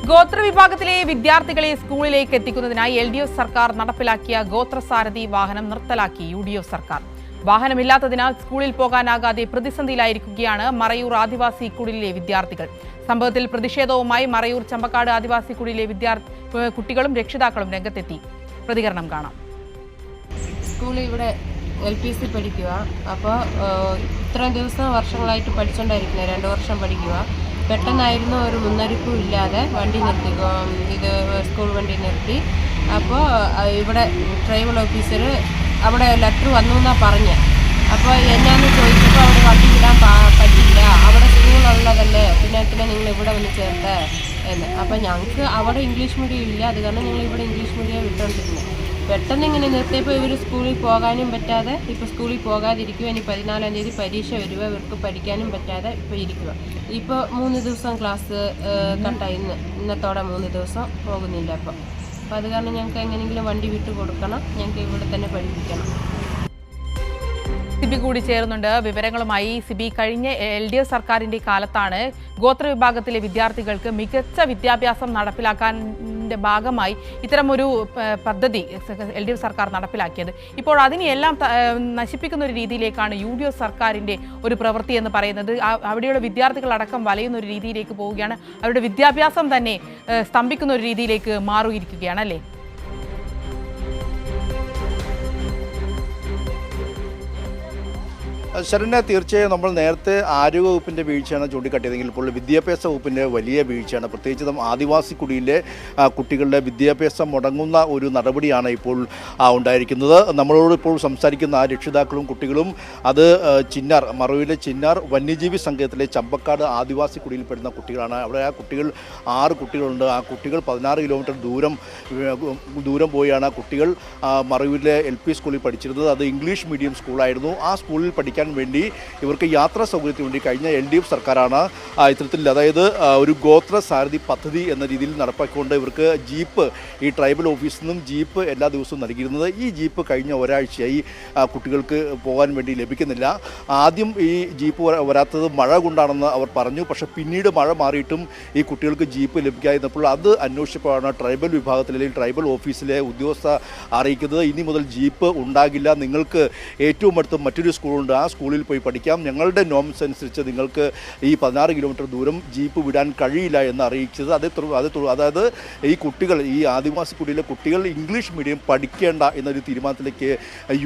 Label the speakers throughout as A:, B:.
A: ഗോത്രവിഭാഗത്തിലെ വിദ്യാർത്ഥികളെ സ്കൂളിലേക്ക് എത്തിക്കുന്നതിനായി LDF സർക്കാർ നടപ്പിലാക്കിയ ഗോത്രസാരഥി വാഹനം നിർത്തലാക്കി UDF സർക്കാർ. വാഹനമില്ലാത്തതിനാൽ സ്കൂളിൽ പോകാനാകാതെ പ്രതിസന്ധിയിലായിരിക്കുകയാണ് മറയൂർ ആദിവാസി കുടിലിലെ വിദ്യാർത്ഥികൾ. സംഭവത്തിൽ പ്രതിഷേധവുമായി മറയൂർ ചമ്പക്കാട് ആദിവാസി കുടിലിലെ കുട്ടികളും രക്ഷിതാക്കളും രംഗത്തെത്തി. പ്രതികരണം കാണാം.
B: സ്കൂളിൽ ഇവിടെ LPC പഠിക്കുക. അപ്പോൾ ഇത്രയും ദിവസം വർഷങ്ങളായിട്ട് പഠിച്ചുകൊണ്ടായിരിക്കുന്നത്, 2 വർഷം പഠിക്കുക. പെട്ടെന്നായിരുന്നു ഒരു മുന്നറിയിപ്പും ഇല്ലാതെ വണ്ടി നിർത്തി, ഇത് സ്കൂൾ വണ്ടി നിർത്തി. അപ്പോൾ ഇവിടെ ട്രൈബൽ ഓഫീസർ അവിടെ ലെറ്റർ വന്നു എന്നാണ് പറഞ്ഞത്. അപ്പോൾ എന്നാന്ന് ചോദിച്ചപ്പോൾ അവിടെ വണ്ടി വിടാൻ പറ്റില്ല, അവിടെ സ്കൂളുള്ളതല്ലേ, പിന്നെ നിങ്ങൾ ഇവിടെ വന്ന് ചേർത്തേ എന്ന്. അപ്പോൾ ഞങ്ങൾക്ക് അവിടെ ഇംഗ്ലീഷ് മീഡിയം ഇല്ല, അത് കാരണം ഞങ്ങൾ ഇവിടെ ഇംഗ്ലീഷ് മീഡിയം വിട്ടുകൊണ്ടിരുന്നത്. പെട്ടെന്ന് ഇങ്ങനെ നിർത്തിയപ്പോൾ ഇവർ സ്കൂളിൽ പോകാനും പറ്റാതെ ഇപ്പോൾ സ്കൂളിൽ പോകാതിരിക്കുക. ഇനി 14-ാം തീയതി പരീക്ഷ വരിക, ഇവർക്ക് പഠിക്കാനും പറ്റാതെ ഇപ്പോൾ ഇരിക്കുക. ഇപ്പോൾ 3 ദിവസം ക്ലാസ് കട്ടായി, ഇന്നത്തോടെ 3 ദിവസം പോകുന്നില്ല. അപ്പോൾ അത് കാരണം ഞങ്ങൾക്ക് എങ്ങനെയെങ്കിലും വണ്ടി വിട്ടു കൊടുക്കണം, ഞങ്ങൾക്ക് ഇവിടെ തന്നെ പഠിപ്പിക്കണം.
A: സിബി കൂടി ചേരുന്നുണ്ട് വിവരങ്ങളുമായി. സിബി, കഴിഞ്ഞ LDF സർക്കാരിന്റെ കാലത്താണ് ഗോത്രവിഭാഗത്തിലെ വിദ്യാർത്ഥികൾക്ക് മികച്ച വിദ്യാഭ്യാസം നടപ്പിലാക്കാൻ്റെ ഭാഗമായി ഇത്തരമൊരു പദ്ധതി LDF സർക്കാർ നടപ്പിലാക്കിയത്. ഇപ്പോൾ അതിനെല്ലാം നശിപ്പിക്കുന്ന ഒരു രീതിയിലേക്കാണ് UDF സർക്കാരിന്റെ ഒരു പ്രവൃത്തി എന്ന് പറയുന്നത്. അവിടെയുള്ള വിദ്യാർത്ഥികളടക്കം വലയുന്ന ഒരു രീതിയിലേക്ക് പോവുകയാണ്. അവരുടെ വിദ്യാഭ്യാസം തന്നെ സ്തംഭിക്കുന്ന ഒരു രീതിയിലേക്ക് മാറിയിരിക്കുകയാണ് അല്ലേ?
C: ശരണ്യ, തീർച്ചയായും നമ്മൾ നേരത്തെ ആരോഗ്യ വകുപ്പിൻ്റെ വീഴ്ചയാണ് ചൂണ്ടിക്കാട്ടിയതെങ്കിൽ ഇപ്പോൾ വിദ്യാഭ്യാസ വകുപ്പിൻ്റെ വലിയ വീഴ്ചയാണ്. പ്രത്യേകിച്ച് ആദിവാസി കുടിയിലെ കുട്ടികളുടെ വിദ്യാഭ്യാസം മുടങ്ങുന്ന ഒരു നടപടിയാണ് ഇപ്പോൾ ഉണ്ടായിരിക്കുന്നത്. നമ്മളോട് ഇപ്പോൾ സംസാരിക്കുന്ന ആ രക്ഷിതാക്കളും കുട്ടികളും അത് മറയൂരിലെ ചിന്നാർ വന്യജീവി സംഘത്തിലെ ചമ്പക്കാട് ആദിവാസി കുടിയിൽപ്പെടുന്ന കുട്ടികളാണ്. അവിടെ ആ കുട്ടികൾ 6 കുട്ടികളുണ്ട്. ആ കുട്ടികൾ 16 കിലോമീറ്റർ ദൂരം പോയാണ് കുട്ടികൾ മറയൂരിലെ LP സ്കൂളിൽ പഠിച്ചിരുന്നത്. അത് ഇംഗ്ലീഷ് മീഡിയം സ്കൂളായിരുന്നു. ആ സ്കൂളിൽ പഠിക്കാൻ വേണ്ടി ഇവർക്ക് യാത്രാ സൗകര്യത്തിന് വേണ്ടി കഴിഞ്ഞ LDF സർക്കാരാണ് ഇത്തരത്തിൽ, അതായത് ഒരു ഗോത്ര സാരഥി പദ്ധതി എന്ന രീതിയിൽ നടപ്പാക്കിക്കൊണ്ട് ഇവർക്ക് ജീപ്പ്, ഈ ട്രൈബൽ ഓഫീസിൽ നിന്നും ജീപ്പ് എല്ലാ ദിവസവും നൽകിയിരുന്നത്. ഈ ജീപ്പ് കഴിഞ്ഞ ഒരാഴ്ചയായി കുട്ടികൾക്ക് പോകാൻ വേണ്ടി ലഭിക്കുന്നില്ല. ആദ്യം ഈ ജീപ്പ് വരാത്തത് മഴ കൊണ്ടാണെന്ന് അവർ പറഞ്ഞു. പക്ഷേ പിന്നീട് മഴ മാറിയിട്ടും ഈ കുട്ടികൾക്ക് ജീപ്പ് ലഭിക്കാതിരുന്നപ്പോൾ അത് അന്വേഷിച്ചപ്പോഴാണ് ട്രൈബൽ വിഭാഗത്തിലെ അല്ലെങ്കിൽ ട്രൈബൽ ഓഫീസിലെ ഉദ്യോഗസ്ഥ അറിയിക്കുന്നത്, ഇനി മുതൽ ജീപ്പ് ഉണ്ടാകില്ല, നിങ്ങൾക്ക് ഏറ്റവും അടുത്ത് മറ്റൊരു സ്കൂളുണ്ട്, ആ സ്കൂളിൽ പോയി പഠിക്കാം, ഞങ്ങളുടെ നോംസ് അനുസരിച്ച് നിങ്ങൾക്ക് ഈ 16 കിലോമീറ്റർ ദൂരം ജീപ്പ് വിടാൻ കഴിയില്ല എന്ന് അറിയിച്ചത്. അതായത് ഈ കുട്ടികൾ, ഈ ആദിവാസി കുടിയിലെ കുട്ടികൾ ഇംഗ്ലീഷ് മീഡിയം പഠിക്കേണ്ട എന്നൊരു തീരുമാനത്തിലേക്ക്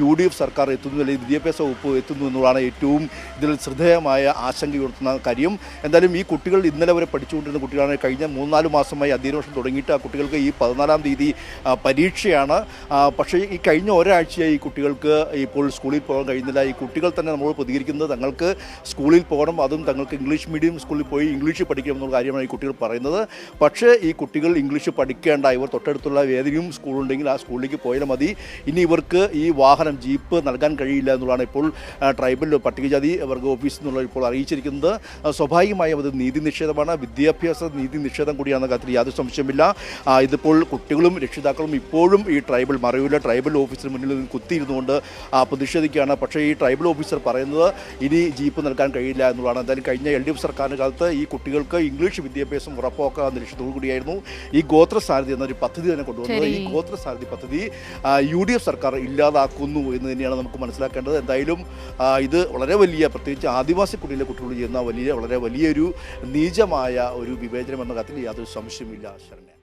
C: UDF സർക്കാർ എത്തുന്നു, അല്ലെങ്കിൽ വിദ്യാഭ്യാസ വകുപ്പ് എത്തുന്നു എന്നുള്ളതാണ് ഏറ്റവും ഇതിൽ ശ്രദ്ധേയമായ ആശങ്കയുയർത്തുന്ന കാര്യം. എന്തായാലും ഈ കുട്ടികൾ ഇന്നലെ വരെ പഠിച്ചുകൊണ്ടിരുന്ന കുട്ടികളാണ്. കഴിഞ്ഞ 3-4 മാസമായി അധ്യയന വർഷം തുടങ്ങിയിട്ട് ആ കുട്ടികൾക്ക് ഈ 14-ാം തീയതി പരീക്ഷയാണ്. പക്ഷേ ഈ കഴിഞ്ഞ ഒരാഴ്ചയായി ഈ കുട്ടികൾക്ക് ഇപ്പോൾ സ്കൂളിൽ പോകാൻ കഴിയുന്നില്ല. ഈ കുട്ടികൾ തന്നെ നമ്മളോട് പ്രതികരിക്കുന്നത് തങ്ങൾക്ക് സ്കൂളിൽ പോകണം, അതും തങ്ങൾക്ക് ഇംഗ്ലീഷ് മീഡിയം സ്കൂളിൽ പോയി ഇംഗ്ലീഷ് പഠിക്കണം എന്നുള്ള കാര്യമാണ് ഈ കുട്ടികൾ പറയുന്നത്. പക്ഷേ ഈ കുട്ടികൾ ഇംഗ്ലീഷ് പഠിക്കേണ്ട, ഇവർ തൊട്ടടുത്തുള്ള ഏതെങ്കിലും സ്കൂളുണ്ടെങ്കിൽ ആ സ്കൂളിലേക്ക് പോയാൽ മതി, ഇനി ഇവർക്ക് ഈ വാഹനം ജീപ്പ് നൽകാൻ കഴിയില്ല എന്നുള്ളതാണ് ഇപ്പോൾ ട്രൈബൽ പട്ടികജാതി വർഗ ഓഫീസിൽ നിന്നുള്ള ഇപ്പോൾ അറിയിച്ചിരിക്കുന്നത്. സ്വാഭാവികമായും അത് നീതി നിഷേധമാണ്, വിദ്യാഭ്യാസ നീതി നിഷേധം കൂടിയാണെന്ന കാര്യത്തിൽ യാതൊരു സംശയമില്ല. ഇതിപ്പോൾ കുട്ടികളും രക്ഷിതാക്കളും ഇപ്പോഴും ഈ മറയൂരിലെ ട്രൈബൽ ഓഫീസിന് മുന്നിൽ കുത്തിയിരുന്നുകൊണ്ട് പ്രതിഷേധിക്കുകയാണ്. പക്ഷേ ഈ ട്രൈബൽ ഓഫീസർ പറയുന്നത് ഇനി ജീപ്പ് നൽകാൻ കഴിയില്ല എന്നുള്ളതാണ്. എന്തായാലും കഴിഞ്ഞ LDF സർക്കാരിൻ്റെ കാലത്ത് ഈ കുട്ടികൾക്ക് ഇംഗ്ലീഷ് വിദ്യാഭ്യാസം ഉറപ്പാക്കുക എന്ന ലക്ഷ്യത്തോടു കൂടിയായിരുന്നു ഈ ഗോത്രസാരഥി എന്നൊരു പദ്ധതി തന്നെ കൊണ്ടുവന്നത്. ഈ ഗോത്രസാരഥി പദ്ധതി UDF സർക്കാർ ഇല്ലാതാക്കുന്നു എന്ന് തന്നെയാണ് നമുക്ക് മനസ്സിലാക്കേണ്ടത്. എന്തായാലും ഇത് വളരെ വലിയ, പ്രത്യേകിച്ച് ആദിവാസി കുടിയിലെ കുട്ടികൾ ചെയ്യുന്ന വളരെ വലിയൊരു നീചമായ ഒരു വിവേചനം എന്ന കാര്യത്തിൽ യാതൊരു സംശയമില്ല. ശരണ്യ.